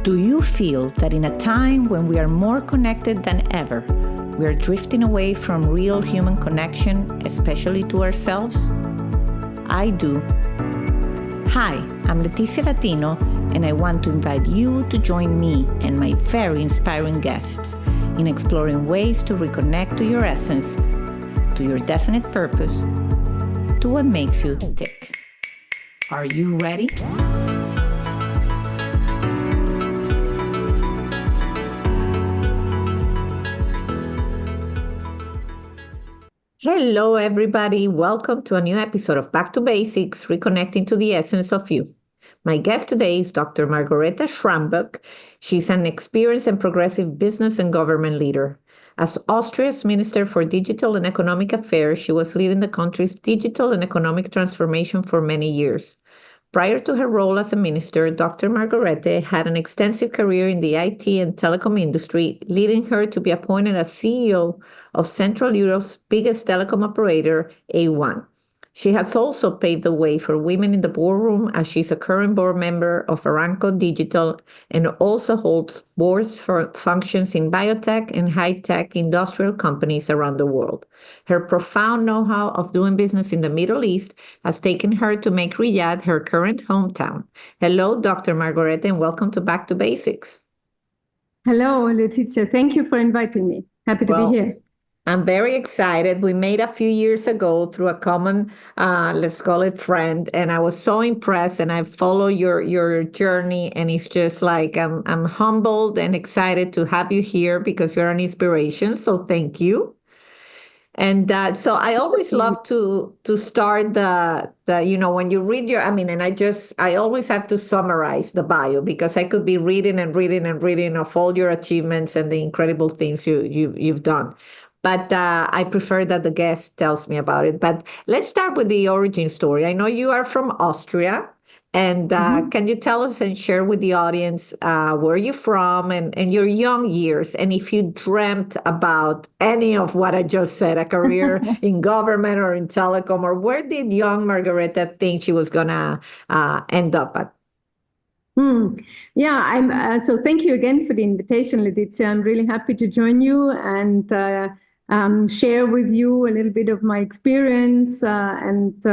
Do you feel that in a time when we are more connected than ever, we are drifting away from real human connection, especially to ourselves? I do. Hi, I'm Leticia Latino, and I want to invite you to join me and my very inspiring guests in exploring ways to reconnect to your essence, to your definite purpose, to what makes you tick. Are you ready? Hello, everybody. Welcome to a new episode of Back to Basics, Reconnecting to the Essence of You. My guest today is Dr. Margarete Schramboeck. She's an experienced and progressive business and government leader. As Austria's Minister for Digital and Economic Affairs, she was leading the country's digital and economic transformation for many years. Prior to her role as a minister, Dr. Margarete had an extensive career in the IT and telecom industry, leading her to be appointed as CEO of Central Europe's biggest telecom operator, E281. She has also paved the way for women in the boardroom, as she's a current board member of Aramco Digital and also holds boards for functions in biotech and high-tech industrial companies around the world. Her profound know-how of doing business in the Middle East has taken her to make Riyadh her current hometown. Hello, Dr. Margarete, and welcome to Back to Basics. Hello, Leticia. Thank you for inviting me. Happy to be here. I'm very excited. We met a few years ago through a common, let's call it friend, and I was so impressed. And I follow your journey, and it's just like I'm humbled and excited to have you here because you're an inspiration. So thank you. And so I always love to start the when you read I always have to summarize the bio because I could be reading of all your achievements and the incredible things you've done. But I prefer that the guest tells me about it. But let's start with the origin story. I know you are from Austria. And can you tell us and share with the audience where you're from and your young years? And if you dreamt about any of what I just said, a career in government or in telecom, or where did young Margarete think she was going to end up at? Yeah, so thank you again for the invitation, Leticia. I'm really happy to join you and share with you a little bit of my experience and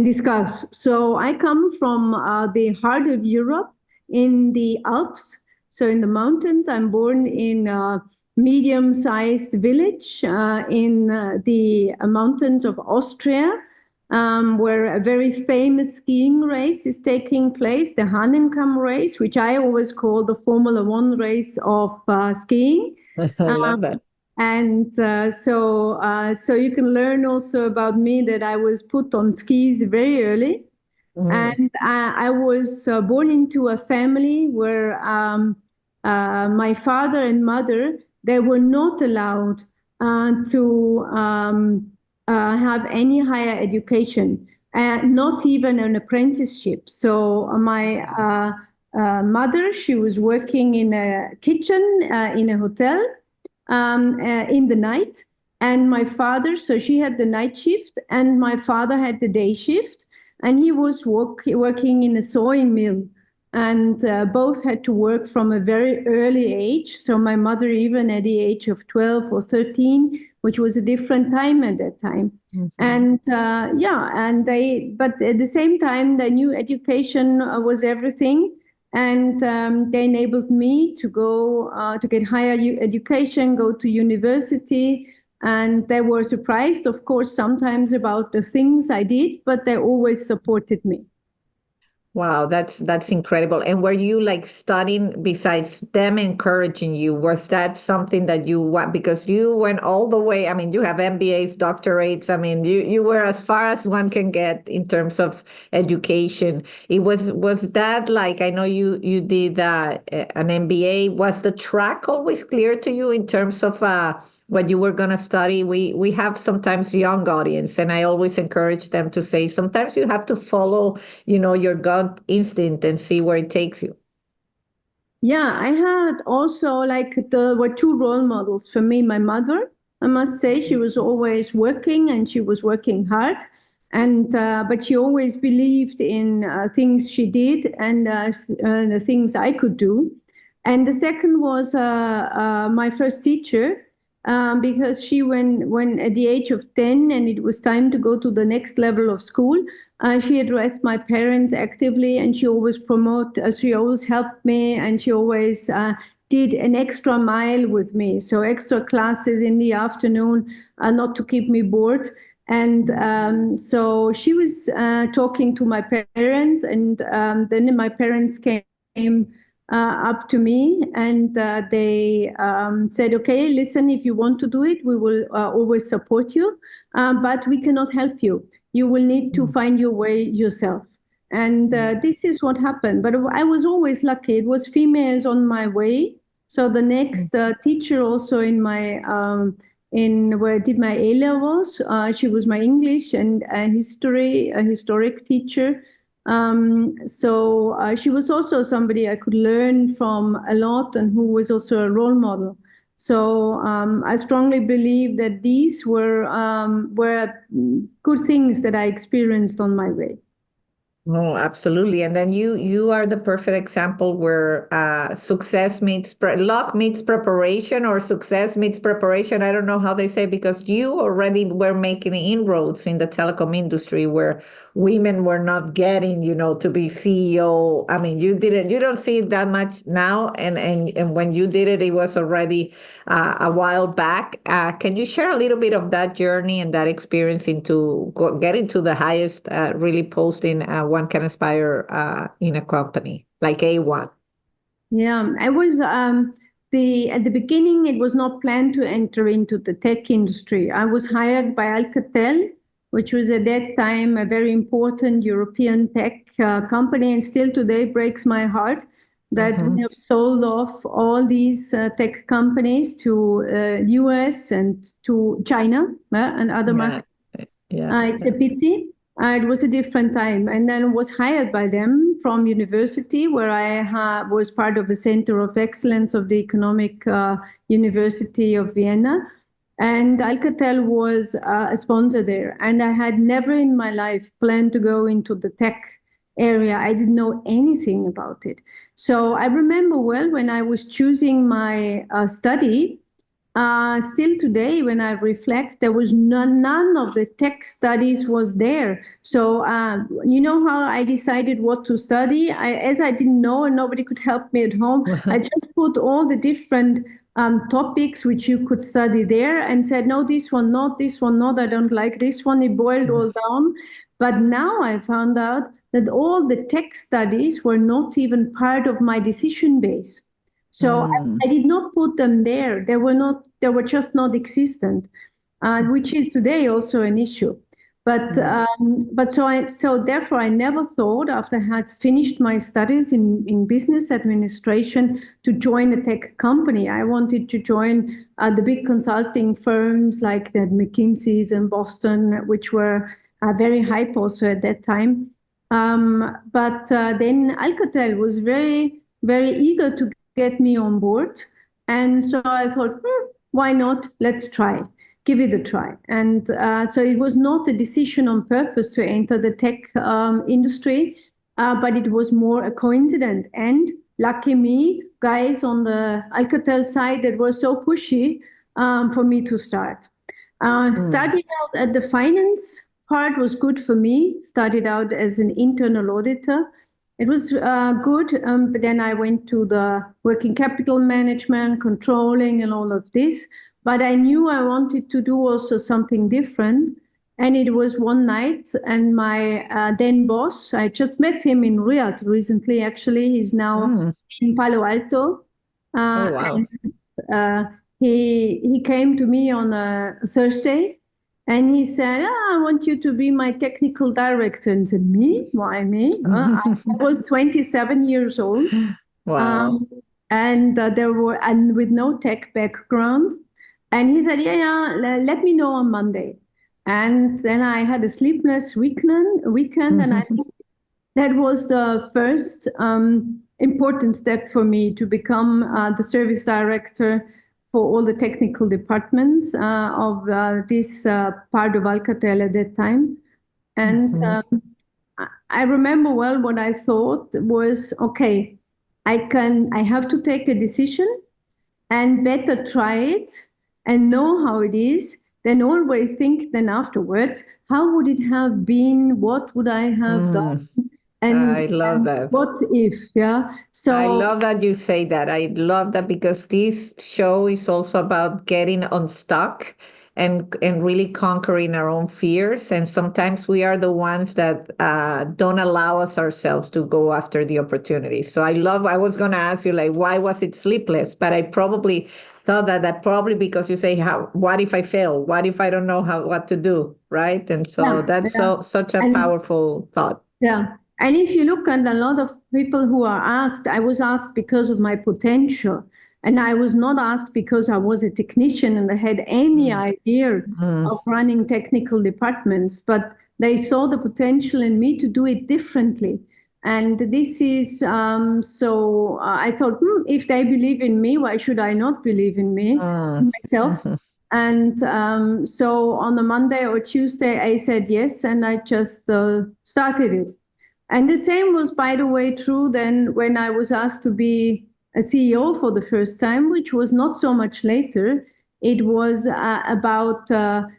discuss. So I come from the heart of Europe in the Alps, so in the mountains. I'm born in a medium-sized village in the mountains of Austria, where a very famous skiing race is taking place, the Hahnenkamm race, which I always call the Formula One race of skiing. I love that. And so you can learn also about me that I was put on skis very early. And I was born into a family where my father and mother, they were not allowed to have any higher education, not even an apprenticeship. So my mother, she was working in a kitchen in a hotel in the night, and my father, so she had the night shift and my father had the day shift, and he was working in a sewing mill, and both had to work from a very early age. So my mother even at the age of 12 or 13, which was a different time at that time. And but at the same time they knew education was everything. And they enabled me to go to get higher education, go to university. And they were surprised, of course, sometimes about the things I did, but they always supported me. Wow, that's incredible. And were you like studying besides them encouraging you? Was that something that you want? Because you went all the way. I mean, you have MBAs, doctorates. I mean, you were as far as one can get in terms of education. Was that like, I know you did an MBA. Was the track always clear to you in terms of what you were going to study? We have sometimes young audience, and I always encourage them to say, sometimes you have to follow, your gut instinct and see where it takes you. Yeah, I had also there were two role models for me. My mother, I must say, she was always working and she was working hard. And but she always believed in things she did and the things I could do. And the second was my first teacher, because she, when at the age of 10 and it was time to go to the next level of school, she addressed my parents actively, and she always helped me, and she always did an extra mile with me. So extra classes in the afternoon, not to keep me bored. And so she was talking to my parents, and then my parents came up to me, and they said, okay, listen, if you want to do it, we will always support you, but we cannot help you. You will need to find your way yourself. And this is what happened. But I was always lucky. It was females on my way. So the next teacher also in my in where I did my A levels, she was my English and historic teacher. So she was also somebody I could learn from a lot, and who was also a role model. So I strongly believe that these were good things that I experienced on my way. No, absolutely. And then you are the perfect example where success meets luck meets preparation, or success meets preparation. I don't know how they say, because you already were making inroads in the telecom industry where women were not getting, to be CEO. I mean, you don't see it that much now. And when you did it, it was already a while back. Can you share a little bit of that journey and that experience into getting to the highest really posting one can aspire in a company like A1? Yeah, I was at the beginning, it was not planned to enter into the tech industry. I was hired by Alcatel, which was at that time a very important European tech company, and still today breaks my heart that we have sold off all these tech companies to US and to China and other markets. It's a pity. It was a different time. And then was hired by them from university, where I was part of a center of excellence of the Economic University of Vienna. And Alcatel was a sponsor there. And I had never in my life planned to go into the tech area. I didn't know anything about it. So I remember well when I was choosing my study. Still today, when I reflect, there was none of the tech studies was there. So you know how I decided what to study? As I didn't know and nobody could help me at home, I just put all the different topics which you could study there and said, no, this one not, this one not, I don't like this one. It boiled all down. But now I found out that all the tech studies were not even part of my decision base. So I did not put them there. They were just not existent, which is today also an issue. But so therefore I never thought, after I had finished my studies in business administration, to join a tech company. I wanted to join the big consulting firms like the McKinsey's in Boston, which were very hype also at that time. But then Alcatel was very, very eager to get me on board. And so I thought, why not? Let's try, give it a try. And so it was not a decision on purpose to enter the tech industry, but it was more a coincidence. And lucky me, guys on the Alcatel side that were so pushy for me to start. Starting out at the finance part was good for me. Started out as an internal auditor. It was good, but then I went to the working capital management, controlling, and all of this. But I knew I wanted to do also something different. And it was one night, and my then boss, I just met him in Riyadh recently, actually. He's now in Palo Alto. Oh, wow. And, he came to me on a Thursday. And he said, I want you to be my technical director. And I said, me? Why me? I was 27 years old. Wow. And with no tech background. And he said, yeah, let me know on Monday. And then I had a sleepless weekend. And I think that was the first important step for me to become the service director for all the technical departments of this part of Alcatel at that time. And I remember well what I thought was, okay, I have to take a decision and better try it and know how it is, then always think then afterwards, how would it have been? What would I have done? I love And that. what if? Yeah. I So love that you say that. I love that because this show is also about getting unstuck and really conquering our own fears. And sometimes we are the ones that don't allow us ourselves to go after the opportunities. So I was going to ask you, like, why was it sleepless? But I probably thought that probably because you say, what if I fail? What if I don't know what to do? Right. And so yeah, that's yeah. such a And powerful thought. yeah. And if you look at a lot of people who are asked, I was asked because of my potential. And I was not asked because I was a technician and I had any Mm. idea Mm. of running technical departments, but they saw the potential in me to do it differently. And this is so I thought, if they believe in me, why should I not believe in me, Mm. myself? And so on a Monday or Tuesday, I said yes, and I just started it. And the same was, by the way, true then when I was asked to be a CEO for the first time, which was not so much later. It was about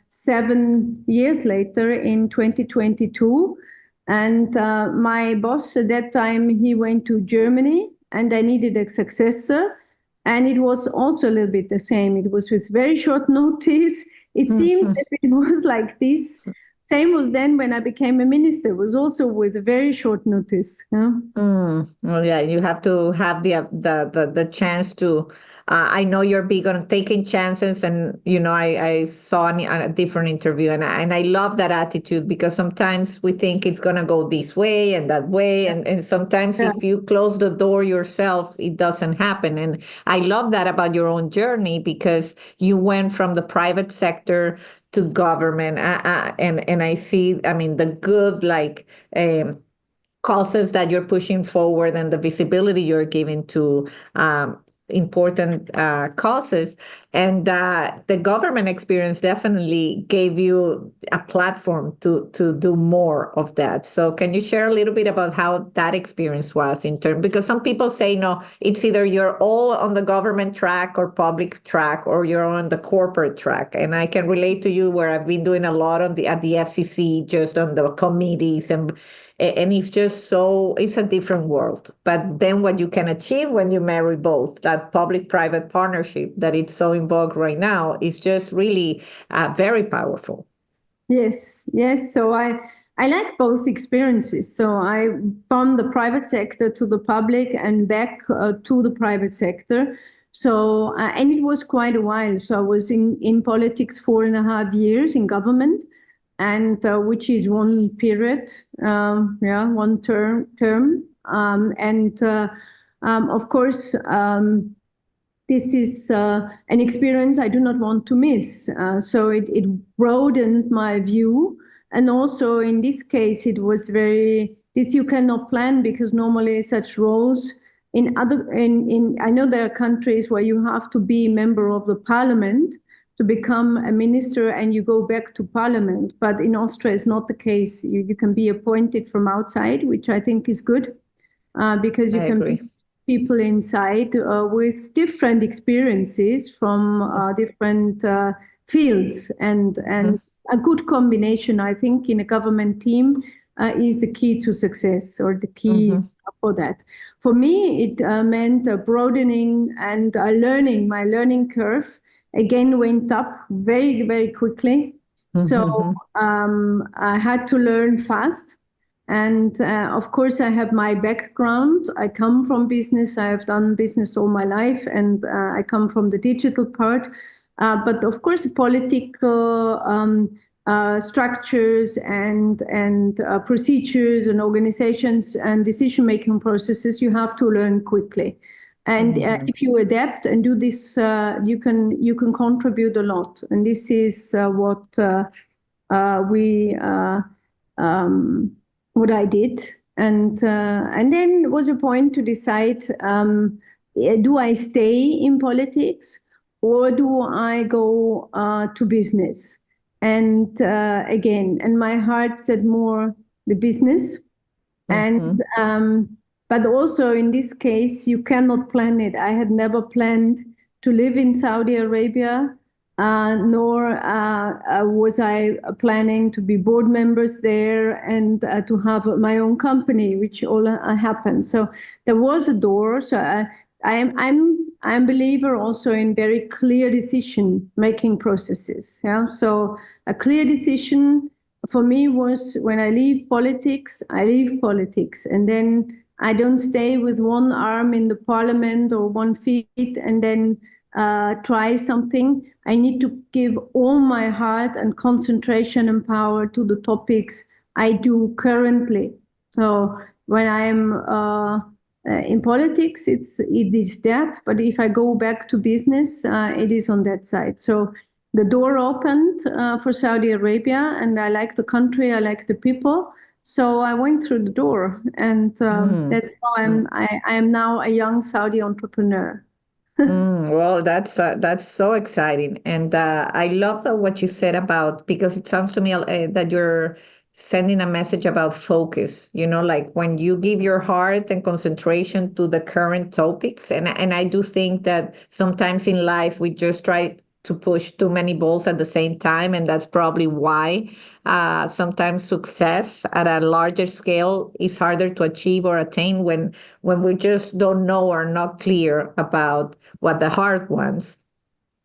7 years later in 2022. And my boss at that time, he went to Germany and I needed a successor. And it was also a little bit the same. It was with very short notice. It seems that it was like this. Same was then when I became a minister, it was also with a very short notice. Yeah? Well, yeah, you have to have the chance to. I know you're big on taking chances, and I saw a different interview, and I love that attitude because sometimes we think it's gonna go this way and that way, and sometimes Yeah. if you close the door yourself, it doesn't happen. And I love that about your own journey because you went from the private sector to government, and I see, I mean, the good like. Causes that you're pushing forward and the visibility you're giving to important causes. And the government experience definitely gave you a platform to do more of that. So can you share a little bit about how that experience was in terms, because some people say, no, it's either you're all on the government track or public track, or you're on the corporate track. And I can relate to you where I've been doing a lot at the FCC, just on the committees and it's just it's a different world. But then what you can achieve when you marry both, that public-private partnership that it's so in vogue right now, is just really very powerful. Yes, yes. So I like both experiences. So I from the private sector to the public and back to the private sector. So and it was quite a while. So I was in politics 4.5 years in government, and which is one period, one term, and of course. This is an experience I do not want to miss. So it broadened my view. And also in this case, it was this you cannot plan because normally such roles I know there are countries where you have to be a member of the parliament to become a minister and you go back to parliament. But in Austria, it's not the case. You can be appointed from outside, which I think is good because you can agree. people inside with different experiences from different fields and a good combination, I think, in a government team is the key to success or the key for that. For me, it meant broadening and learning. My learning curve again went up very, very quickly. So I had to learn fast. And of course, I have my background. I come from business. I have done business all my life, and I come from the digital part. But of course, political structures and procedures and organizations and decision-making processes, you have to learn quickly. And if you adapt and do this, you can contribute a lot. And this is what what I did, and then was a point to decide: do I stay in politics or do I go to business? And again, and my heart said more the business. And but also in this case, you cannot plan it. I had never planned to live in Saudi Arabia, nor was I planning to be board members there and to have my own company, which all happened. So there was a door. So I'm a believer also in very clear decision making processes. Yeah. So a clear decision for me was when I leave politics, and then I don't stay with one arm in the parliament or 1 feet and then try something. I need to give all my heart and concentration and power to the topics I do currently. So when I'm in politics, it is that. But if I go back to business, it is on that side. So the door opened for Saudi Arabia, and I like the country, I like the people. So I went through the door, and that's how I am now a young Saudi entrepreneur. Well, that's so exciting, and I love what you said about, because it sounds to me that you're sending a message about focus. You know, like when you give your heart and concentration to the current topics, and I do think that sometimes in life we just try to push too many balls at the same time, and that's probably why sometimes success at a larger scale is harder to achieve or attain when we just don't know or not clear about what the heart wants.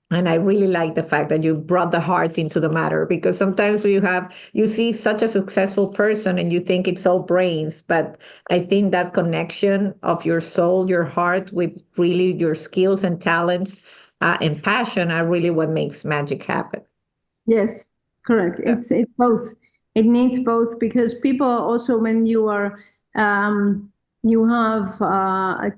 And I really like the fact that you brought the heart into the matter, because sometimes you see such a successful person and you think it's all brains, but I think that connection of your soul, your heart with really your skills and talents and passion are really what makes magic happen. Yes, correct. Yeah. It's both. It needs both, because people also, when you are you have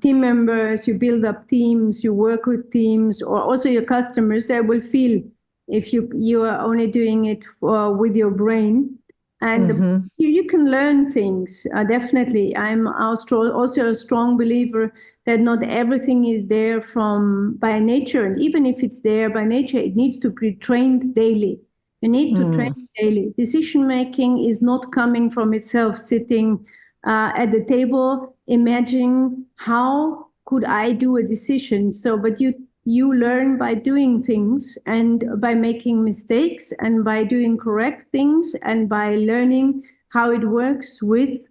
team members, you build up teams, you work with teams, or also your customers, they will feel if you are only doing it with your brain. And you can learn things, definitely. I'm also a strong believer that not everything is there from by nature. And even if it's there by nature, it needs to be trained daily. You need to train daily. Decision making is not coming from itself, sitting at the table, imagining how could I do a decision. So, but you learn by doing things and by making mistakes and by doing correct things and by learning how it works with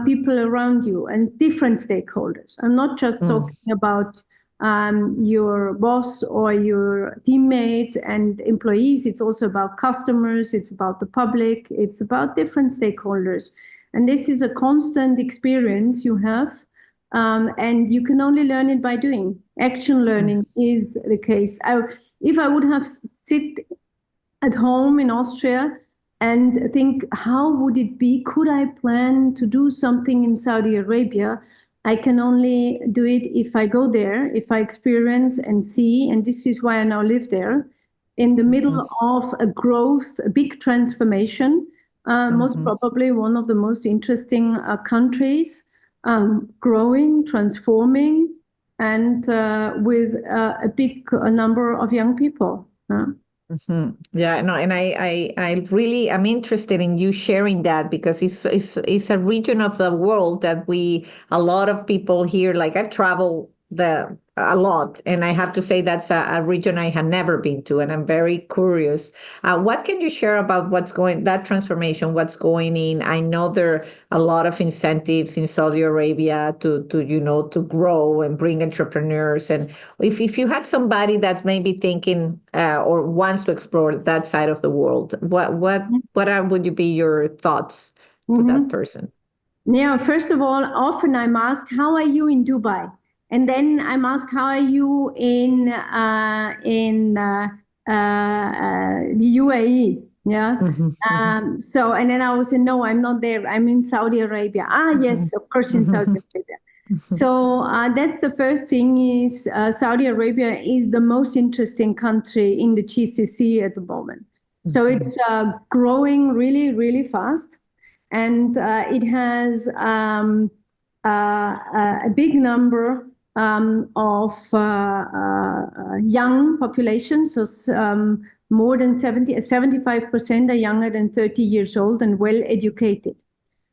people around you and different stakeholders. I'm not just talking about your boss or your teammates and employees. It's also about customers. It's about the public. It's about different stakeholders. And this is a constant experience you have. And you can only learn it by doing. Action learning is the case. If I would have sit at home in Austria and think, how would it be? Could I plan to do something in Saudi Arabia? I can only do it if I go there, if I experience and see. And this is why I now live there, in the middle of a growth, a big transformation, most probably one of the most interesting countries. Growing, transforming, and with a big number of young people. Yeah, no, and I really am interested in you sharing that, because it's a region of the world that a lot of people here, like I've traveled a lot, and I have to say that's a region I had never been to, and I'm very curious. What can you share about that transformation, what's going in? I know there are a lot of incentives in Saudi Arabia to grow and bring entrepreneurs. And if you had somebody that's maybe thinking or wants to explore that side of the world, what would be your thoughts to that person? Yeah, first of all, often I'm asked, how are you in Dubai? And then I'm asked, how are you in the UAE? Yeah. So, and then I will say, no, I'm not there. I'm in Saudi Arabia. Yes, of course, in Saudi Arabia. So that's the first thing is Saudi Arabia is the most interesting country in the GCC at the moment. So it's growing really, really fast. And it has a big number of young population, so more than 75% are younger than 30 years old and well educated.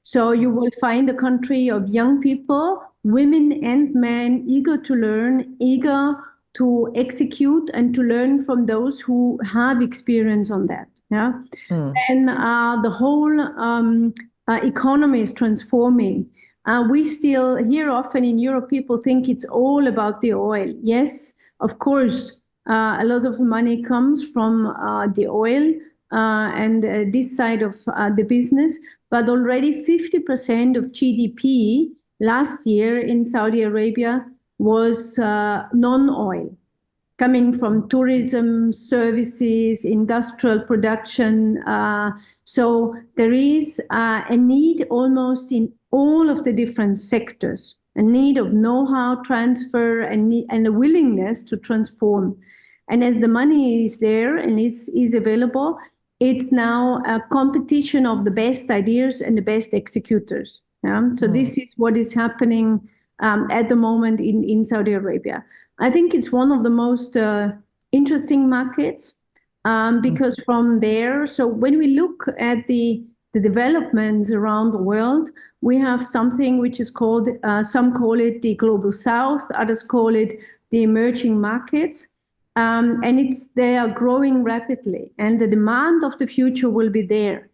So you will find a country of young people, women and men, eager to learn, eager to execute and to learn from those who have experience on that. Yeah. And the whole economy is transforming. We still hear often in Europe, people think it's all about the oil. Yes, of course, a lot of money comes from the oil and this side of the business, but already 50% of GDP last year in Saudi Arabia was non-oil, coming from tourism, services, industrial production. So there is a need almost in all of the different sectors, a need of know-how transfer and a willingness to transform. And as the money is there and is available, it's now a competition of the best ideas and the best executors. Yeah? So this is what is happening at the moment in Saudi Arabia. I think it's one of the most interesting markets because from there, so when we look at the developments around the world, we have something which is called, some call it the global south, others call it the emerging markets. And they are growing rapidly, and the demand of the future will be there.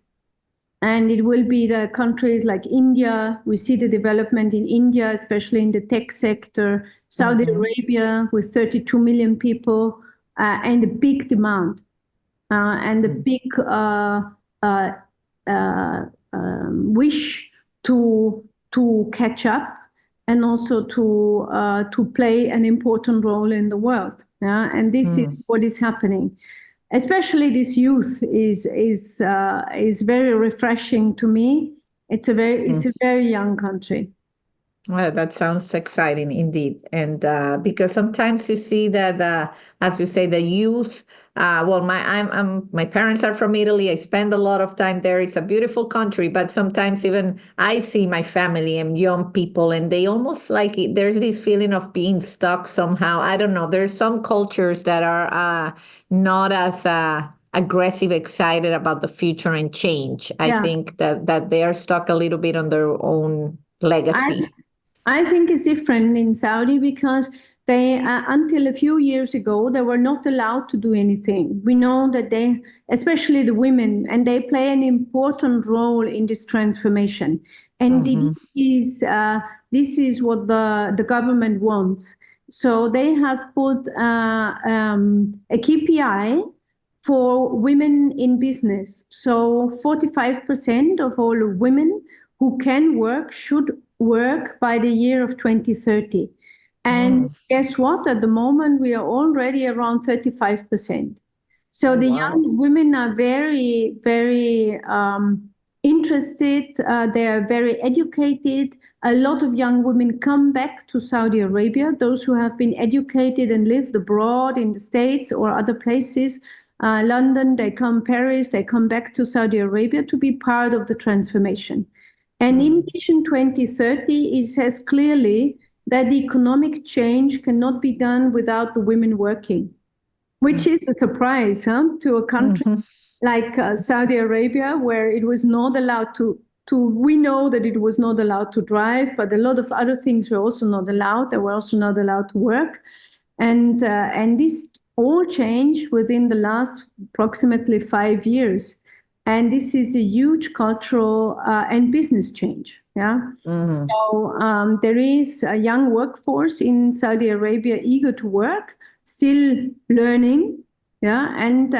And it will be the countries like India. We see the development in India, especially in the tech sector, Saudi Arabia with 32 million people, and the big demand and the big wish to catch up and also to play an important role in the world. Yeah? And this is what is happening. Especially this youth is very refreshing to me. It's a very young country. Well, that sounds exciting indeed. And because sometimes you see that, as you say, the youth. Well, my parents are from Italy. I spend a lot of time there. It's a beautiful country, but sometimes even I see my family and young people, and they almost there's this feeling of being stuck somehow. I don't know. There's some cultures that are not as aggressive, excited about the future and change. I think that they are stuck a little bit on their own legacy. I think it's different in Saudi because they, until a few years ago, they were not allowed to do anything. We know that they, especially the women, and they play an important role in this transformation. And this is what the government wants. So they have put a KPI for women in business. So 45% of all women who can work should work by the year of 2030. And guess what? At the moment, we are already around 35%. So the young women are very, very interested. They are very educated. A lot of young women come back to Saudi Arabia, those who have been educated and lived abroad in the States or other places. London, they come, Paris, they come back to Saudi Arabia to be part of the transformation. And in Vision 2030, it says clearly that the economic change cannot be done without the women working, which is a surprise to a country like Saudi Arabia, where it was not allowed to, we know that it was not allowed to drive, but a lot of other things were also not allowed. They were also not allowed to work. And this all changed within the last approximately 5 years. And this is a huge cultural and business change. Yeah. So there is a young workforce in Saudi Arabia eager to work, still learning. Yeah. And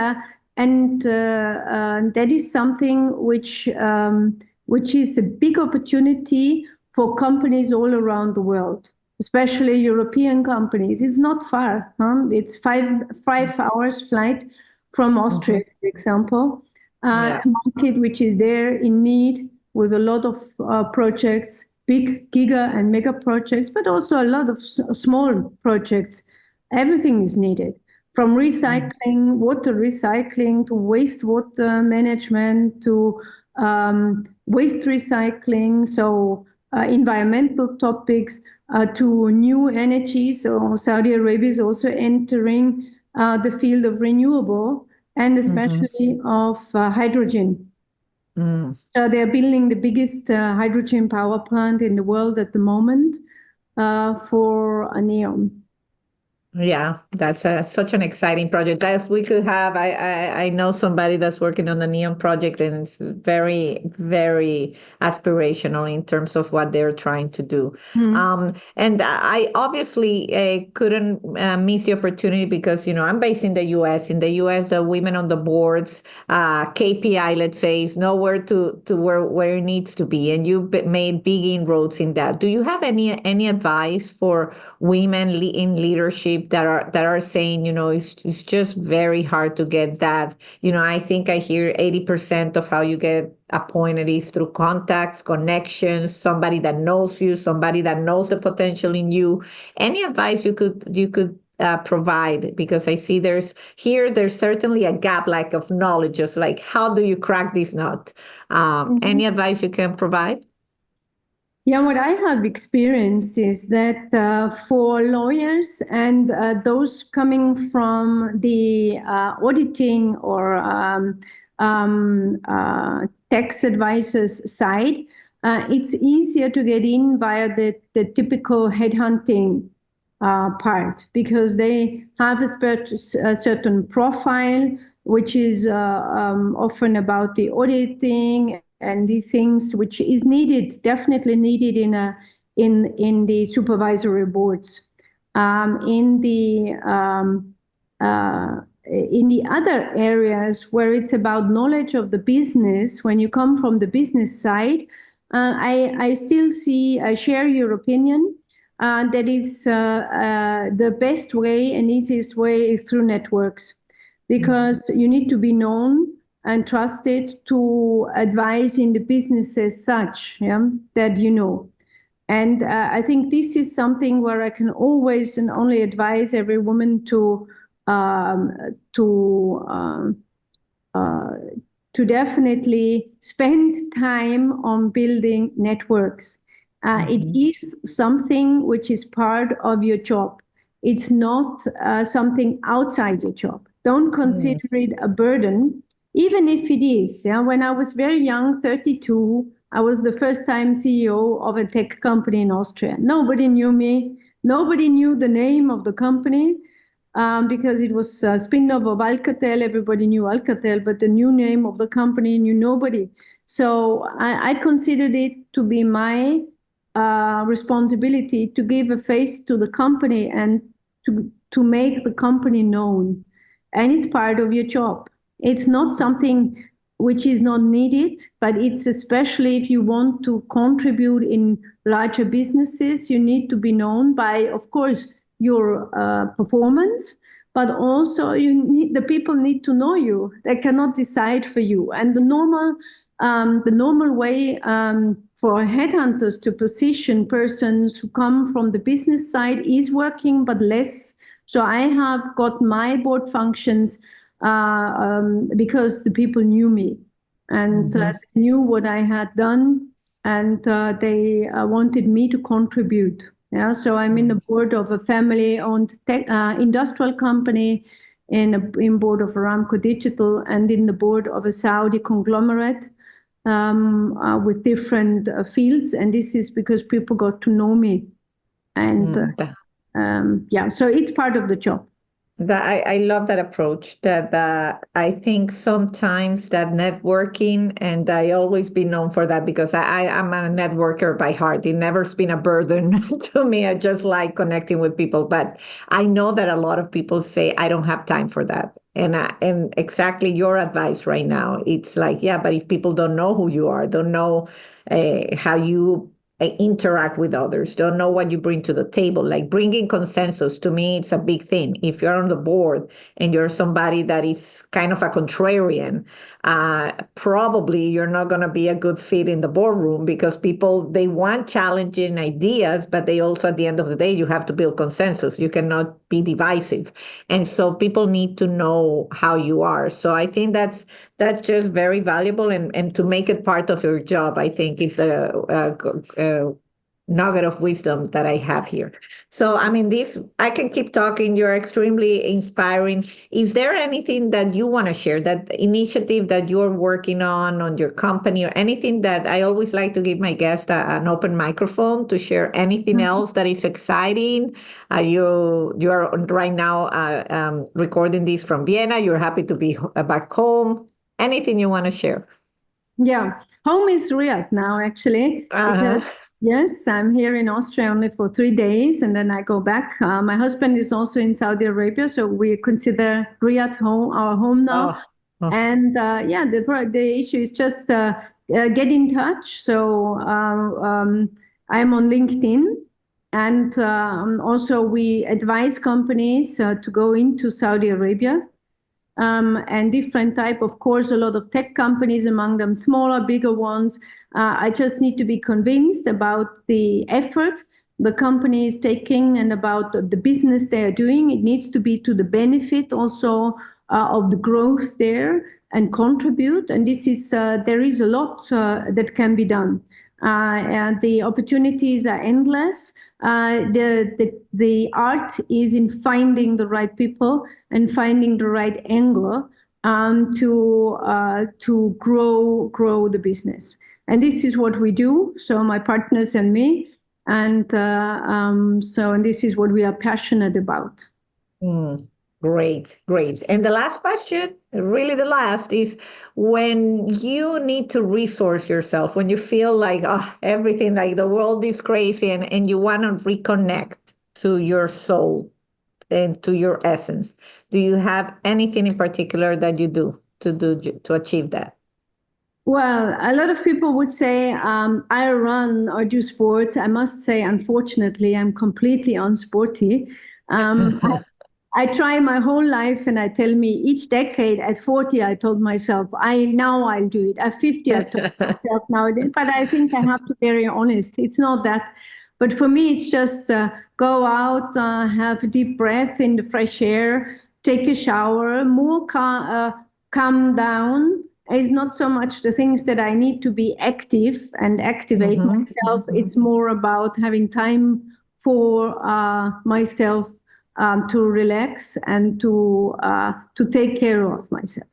that is something which is a big opportunity for companies all around the world, especially European companies. It's not far. It's five hours flight from Austria, for example. A market which is there in need with a lot of projects, big giga and mega projects, but also a lot of small projects. Everything is needed, from recycling, water recycling, to wastewater management, to waste recycling, so environmental topics, to new energy. So Saudi Arabia is also entering the field of renewable and especially of hydrogen. So they're building the biggest hydrogen power plant in the world at the moment for a neon. Yeah, that's such an exciting project. As we could have, I know somebody that's working on the Neon project, and it's very, very aspirational in terms of what they're trying to do. And I obviously couldn't miss the opportunity because, I'm based in the U.S. In the U.S., the women on the boards, KPI, let's say, is nowhere to where it needs to be. And you made big inroads in that. Do you have any advice for women in leadership that are saying, it's just very hard to get that? I think I hear 80% of how you get appointed is through contacts, connections, somebody that knows you, somebody that knows the potential in you. Any advice you could provide? Because I see there's certainly a gap, like, of knowledge, just like, how do you crack this nut? Any advice you can provide? Yeah, what I have experienced is that for lawyers and those coming from the auditing or tax advisors side, it's easier to get in via the typical headhunting part, because they have a certain profile, which is often about the auditing and the things which is definitely needed in the supervisory boards. In the other areas where it's about knowledge of the business, when you come from the business side, I still I share your opinion. That is the best way and easiest way is through networks, because you need to be known and trusted to advise in the business as such, that And I think this is something where I can always and only advise every woman to definitely spend time on building networks. It is something which is part of your job. It's not something outside your job. Don't consider it a burden, even if it is. When I was very young, 32, I was the first-time CEO of a tech company in Austria. Nobody knew me. Nobody knew the name of the company because it was a spin-off of Alcatel. Everybody knew Alcatel, but the new name of the company knew nobody. So I considered it to be my responsibility to give a face to the company and to make the company known. And it's part of your job. It's not something which is not needed, but it's especially if you want to contribute in larger businesses, you need to be known by, of course, your performance, but also the people need to know you. They cannot decide for you. And the normal way for headhunters to position persons who come from the business side is working, but less. So I have got my board functions because the people knew me and knew what I had done, and they wanted me to contribute. So I'm in the board of a family-owned industrial company, in board of Aramco Digital, and in the board of a Saudi conglomerate with different fields. And this is because people got to know me, and so it's part of the job. I love that approach. That I think sometimes that networking, and I always been known for that because I'm a networker by heart. It never's been a burden to me. I just like connecting with people. But I know that a lot of people say, I don't have time for that. And exactly your advice right now, it's like, yeah, but if people don't know who you are, don't know how you interact with others, don't know what you bring to the table, like bringing consensus, to me, it's a big thing. If you're on the board and you're somebody that is kind of a contrarian, probably you're not going to be a good fit in the boardroom, because people, they want challenging ideas, but they also, at the end of the day, you have to build consensus. You cannot be divisive. And so people need to know how you are. So I think that's just very valuable. And to make it part of your job, I think is nugget of wisdom that I have here. So, I mean, I can keep talking. You're extremely inspiring. Is there anything that you want to share, that initiative that you're working on your company, or anything that I always like to give my guests an open microphone to share anything else that is exciting? You are right now recording this from Vienna. You're happy to be back home. Anything you want to share? Yeah, home is Riyadh now, actually, because yes, I'm here in Austria only for 3 days, and then I go back. My husband is also in Saudi Arabia, so we consider Riyadh our home now. And yeah, the issue is just get in touch. So I'm on LinkedIn, and also we advise companies to go into Saudi Arabia. And different type, of course, a lot of tech companies among them, smaller, bigger ones. I just need to be convinced about the effort the company is taking and about the business they are doing. It needs to be to the benefit also of the growth there and contribute. And this is there is a lot that can be done. And the opportunities are endless. The art is in finding the right people and finding the right angle to grow the business. And this is what we do. So my partners and me, and this is what we are passionate about. Great. And the last question, really the last, is when you need to resource yourself, when you feel like everything, like the world is crazy, and you want to reconnect to your soul and to your essence, do you have anything in particular that you do to achieve that? Well, a lot of people would say I run or do sports. I must say, unfortunately, I'm completely unsporty. I try my whole life, and I tell me each decade. At 40, I told myself, I'll do it. At 50, I told myself nowadays. But I think I have to be very honest. It's not that. But for me, it's just go out, have a deep breath in the fresh air, take a shower, more calm down. It's not so much the things that I need to be active and activate myself. It's more about having time for myself. To relax and to take care of myself.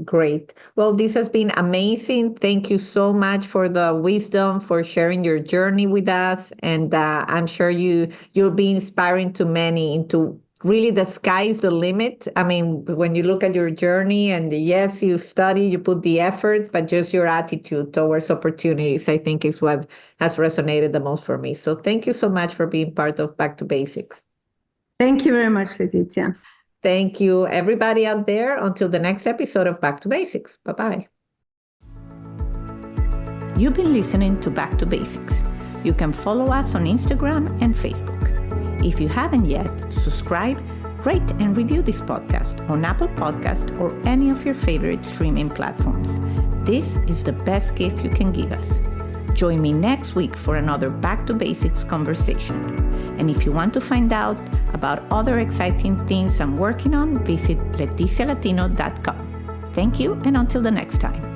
Great. Well, this has been amazing. Thank you so much for the wisdom, for sharing your journey with us. And I'm sure you'll be inspiring to many into really the sky's the limit. I mean, when you look at your journey, and yes, you study, you put the effort, but just your attitude towards opportunities, I think, is what has resonated the most for me. So thank you so much for being part of Back to Basics. Thank you very much, Leticia. Thank you, everybody out there. Until the next episode of Back to Basics. Bye-bye. You've been listening to Back to Basics. You can follow us on Instagram and Facebook. If you haven't yet, subscribe, rate, and review this podcast on Apple Podcast or any of your favorite streaming platforms. This is the best gift you can give us. Join me next week for another Back to Basics conversation. And if you want to find out about other exciting things I'm working on, visit leticialatino.com. Thank you, and until the next time.